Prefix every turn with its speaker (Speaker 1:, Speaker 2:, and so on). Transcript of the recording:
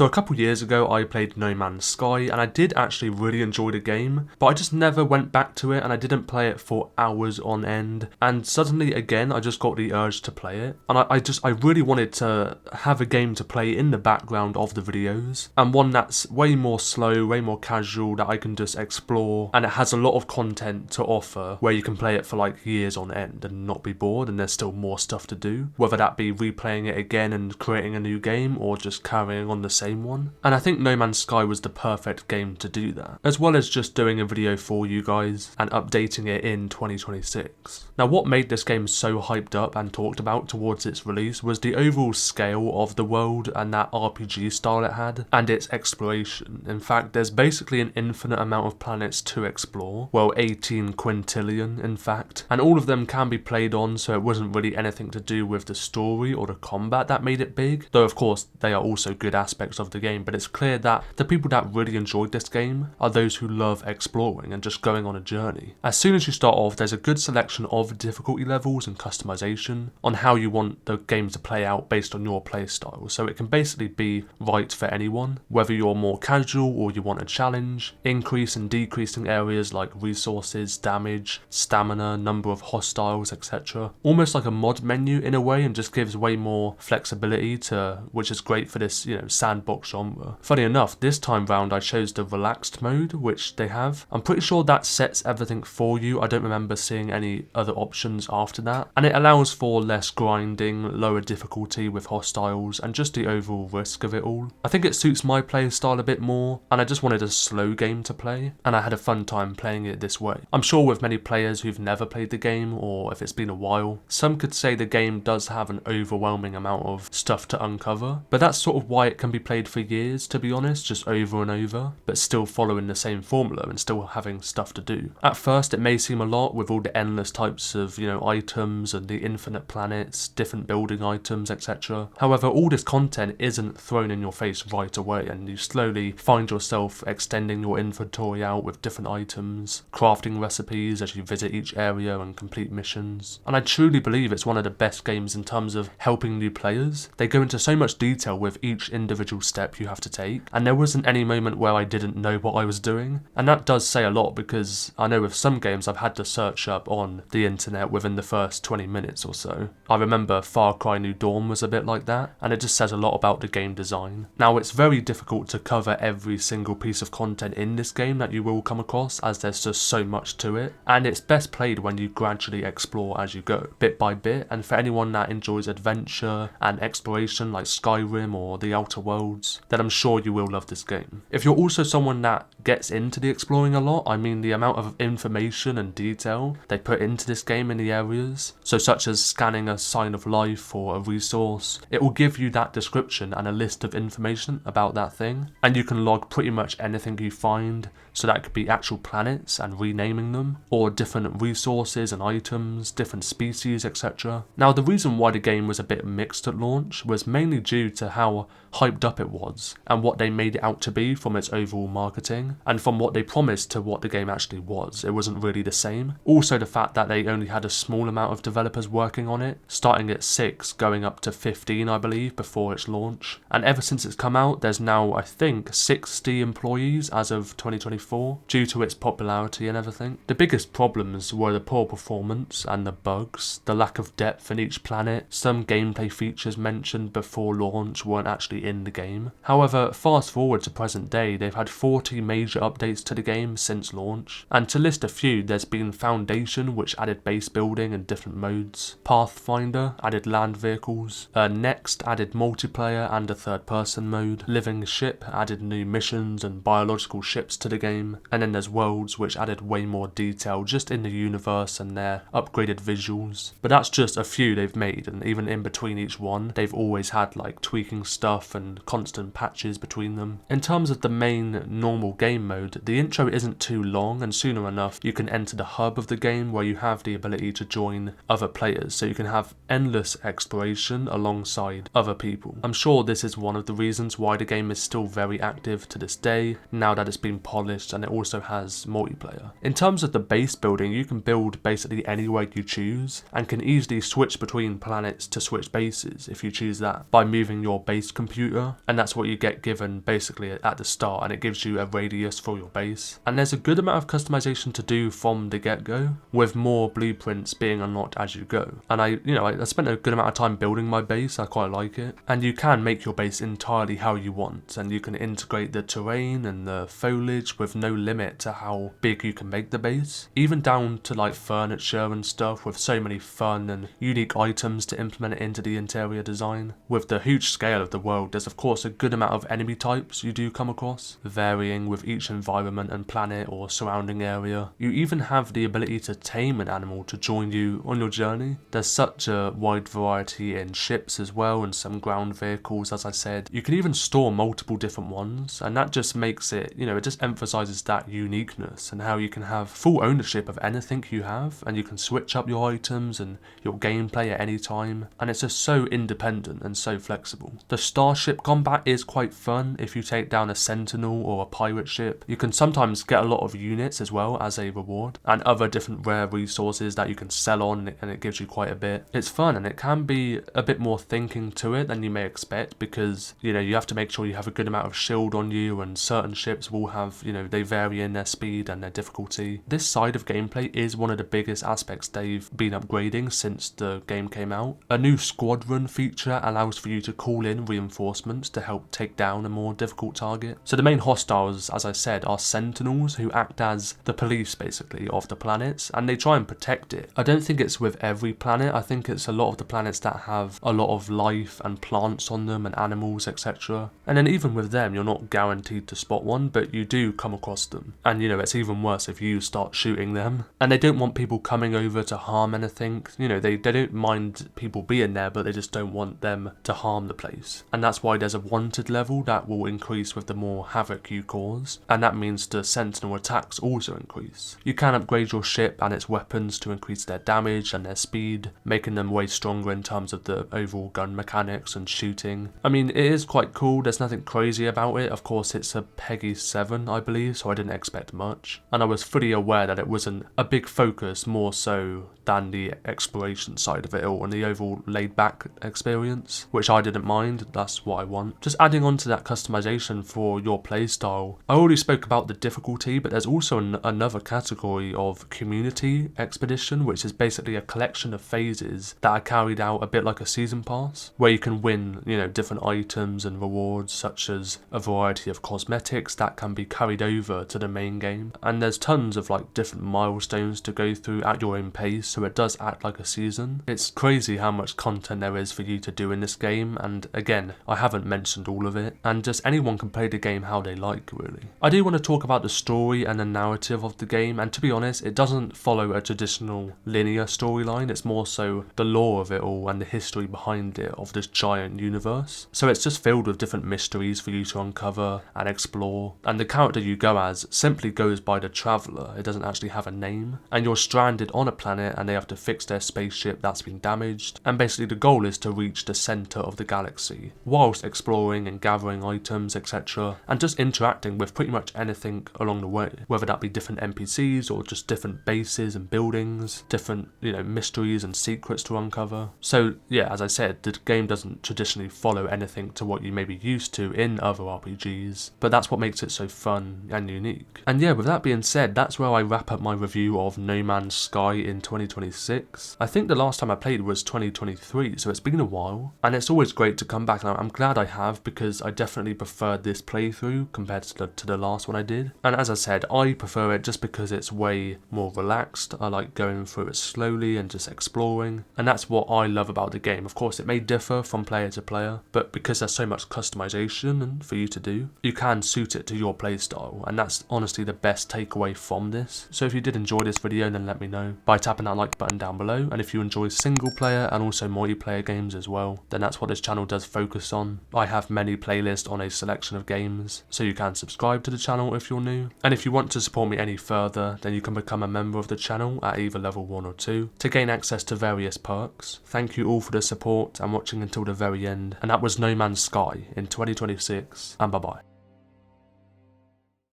Speaker 1: So a couple years ago I played No Man's Sky and I did actually really enjoy the game, but I just never went back to it and I didn't play it for hours on end, and suddenly again I just got the urge to play it, and I really wanted to have a game to play in the background of the videos, and one that's way more slow, way more casual, that I can just explore, and it has a lot of content to offer where you can play it for like years on end and not be bored, and there's still more stuff to do, whether that be replaying it again and creating a new game or just carrying on the same one. And I think No Man's Sky was the perfect game to do that, as well as just doing a video for you guys and updating it in 2026. Now what made this game so hyped up and talked about towards its release was the overall scale of the world and that RPG style it had, and its exploration. In fact, there's basically an infinite amount of planets to explore, well 18 quintillion in fact, and all of them can be played on, so it wasn't really anything to do with the story or the combat that made it big, though of course they are also good aspects of the game, but it's clear that the people that really enjoyed this game are those who love exploring and just going on a journey. As soon as you start off, there's a good selection of difficulty levels and customization on how you want the game to play out based on your playstyle, so it can basically be right for anyone, whether you're more casual or you want a challenge, increase and decreasing areas like resources, damage, stamina, number of hostiles, etc. Almost like a mod menu in a way, and just gives way more flexibility to, which is great for this, sandbox genre. Funny enough, this time round I chose the relaxed mode, which they have. I'm pretty sure that sets everything for you. I don't remember seeing any other options after that, and it allows for less grinding, lower difficulty with hostiles, and just the overall risk of it all. I think it suits my play style a bit more, and I just wanted a slow game to play, and I had a fun time playing it this way. I'm sure with many players who've never played the game, or if it's been a while, some could say the game does have an overwhelming amount of stuff to uncover, but that's sort of why it can be played for years, to be honest, just over and over, but still following the same formula and still having stuff to do. At first it may seem a lot with all the endless types of, items and the infinite planets, different building items, etc. However, all this content isn't thrown in your face right away, and you slowly find yourself extending your inventory out with different items, crafting recipes as you visit each area and complete missions. And I truly believe it's one of the best games in terms of helping new players. They go into so much detail with each individual step you have to take, and there wasn't any moment where I didn't know what I was doing, and that does say a lot, because I know with some games I've had to search up on the internet within the first 20 minutes or so. I remember Far Cry New Dawn was a bit like that, and it just says a lot about the game design. Now it's very difficult to cover every single piece of content in this game that you will come across, as there's just so much to it, and it's best played when you gradually explore as you go, bit by bit, and for anyone that enjoys adventure and exploration like Skyrim or the Outer Worlds, then I'm sure you will love this game. If you're also someone that gets into the exploring a lot, I mean the amount of information and detail they put into this game in the areas, so such as scanning a sign of life or a resource, it will give you that description and a list of information about that thing, and you can log pretty much anything you find, so that could be actual planets and renaming them, or different resources and items, different species, etc. Now the reason why the game was a bit mixed at launch was mainly due to how hyped up it was, and what they made it out to be from its overall marketing, and from what they promised to what the game actually was. It wasn't really the same. Also the fact that they only had a small amount of developers working on it, starting at 6, going up to 15 I believe before its launch, and ever since it's come out there's now I think 60 employees as of 2024, due to its popularity and everything. The biggest problems were the poor performance and the bugs, the lack of depth in each planet, some gameplay features mentioned before launch weren't actually in the game. However, fast forward to present day, they've had 40 major updates to the game since launch, and to list a few, there's been Foundation, which added base building and different modes, Pathfinder added land vehicles, Next added multiplayer and a third person mode, Living Ship added new missions and biological ships to the game, and then there's Worlds, which added way more detail just in the universe and their upgraded visuals. But that's just a few they've made, and even in between each one they've always had like tweaking stuff and constant patches between them. In terms of the main normal game mode, the intro isn't too long, and sooner enough you can enter the hub of the game where you have the ability to join other players, so you can have endless exploration alongside other people. I'm sure this is one of the reasons why the game is still very active to this day, now that it's been polished and it also has multiplayer. In terms of the base building, you can build basically anywhere you choose, and can easily switch between planets to switch bases if you choose that, by moving your base computer and that's what you get given basically at the start, and it gives you a radius for your base. And there's a good amount of customization to do from the get-go, with more blueprints being unlocked as you go. And I spent a good amount of time building my base. I quite like it. And you can make your base entirely how you want, and you can integrate the terrain and the foliage with no limit to how big you can make the base, even down to like furniture and stuff, with so many fun and unique items to implement it into the interior design. With the huge scale of the world, there's of course a good amount of enemy types you do come across, varying with each environment and planet or surrounding area. You even have the ability to tame an animal to join you on your journey. There's such a wide variety in ships as well, and some ground vehicles, as I said. You can even store multiple different ones, and that just makes it, it just emphasizes that uniqueness and how you can have full ownership of anything you have, and you can switch up your items and your gameplay at any time, and it's just so independent and so flexible. The starship combat is quite fun. If you take down a sentinel or a pirate ship, you can sometimes get a lot of units as well as a reward, and other different rare resources that you can sell on, and it gives you quite a bit. It's fun, and it can be a bit more thinking to it than you may expect, because you have to make sure you have a good amount of shield on you, and certain ships will have, they vary in their speed and their difficulty. This side of gameplay is one of the biggest aspects they've been upgrading since the game came out. A new squadron feature allows for you to call in reinforcements to help take down a more difficult target. So the main hostiles, as I said, are sentinels, who act as the police basically of the planets, and they try and protect it. I don't think it's with every planet. I think it's a lot of the planets that have a lot of life and plants on them and animals, etc. And then even with them, you're not guaranteed to spot one, but you do come across them. And it's even worse if you start shooting them. And they don't want people coming over to harm anything. They don't mind people being there, but they just don't want them to harm the place. And that's why there's a wanted level that will increase with the more havoc you cause, and that means the sentinel attacks also increase. You can upgrade your ship and its weapons to increase their damage and their speed, making them way stronger in terms of the overall gun mechanics and shooting. I mean, it is quite cool. There's nothing crazy about it. Of course, it's a Peggy 7, I believe, so I didn't expect much. And I was fully aware that it wasn't a big focus, more so than the exploration side of it all and the overall laid-back experience, which I didn't mind. That's what I want. Just adding on to that customization for your playstyle, I already spoke about the difficulty, but there's also another category of community expedition, which is basically a collection of phases that are carried out a bit like a season pass, where you can win, different items and rewards, such as a variety of cosmetics that can be carried over to the main game. And there's tons of different milestones to go through at your own pace, so it does act like a season. It's crazy how much content there is for you to do in this game, and again, I haven't mentioned all of it, and just anyone can play the game how they like, really. I do want to talk about the story and the narrative of the game, and to be honest, it doesn't follow a traditional linear storyline. It's more so the lore of it all and the history behind it of this giant universe. So it's just filled with different mysteries for you to uncover and explore, and the character you go as simply goes by the Traveller. It doesn't actually have a name, and you're stranded on a planet and they have to fix their spaceship that's been damaged, and basically the goal is to reach the centre of the galaxy whilst exploring and gathering items, etc., and just interacting with pretty much anything along the way, whether that be different NPCs or just different bases and buildings, different mysteries and secrets to uncover. So yeah, as I said, the game doesn't traditionally follow anything to what you may be used to in other RPGs, but that's what makes it so fun and unique. And yeah, with that being said, that's where I wrap up my review of No Man's Sky in 2026. I think the last time I played was 2023, so it's been a while, and it's always great to come back, and I'm glad I have, because I definitely preferred this playthrough compared to the last one I did. And as I said, I prefer it just because it's way more relaxed. I like going through it slowly and just exploring, and that's what I love about the game. Of course, it may differ from player to player, but because there's so much customization and for you to do, you can suit it to your playstyle, and that's honestly the best takeaway from this. So if you did enjoy this video, then let me know by tapping that like button down below, and if you enjoy single player and also multiplayer games as well, then that's what this channel does focus on. I have many playlists on a selection of games, so you can subscribe to the channel if you're new, and if you want to support me any further, then you can become a member of the channel at either level 1 or 2 to gain access to various perks. Thank you all for the support and watching until the very end, and that was No Man's Sky in 2026, and bye bye.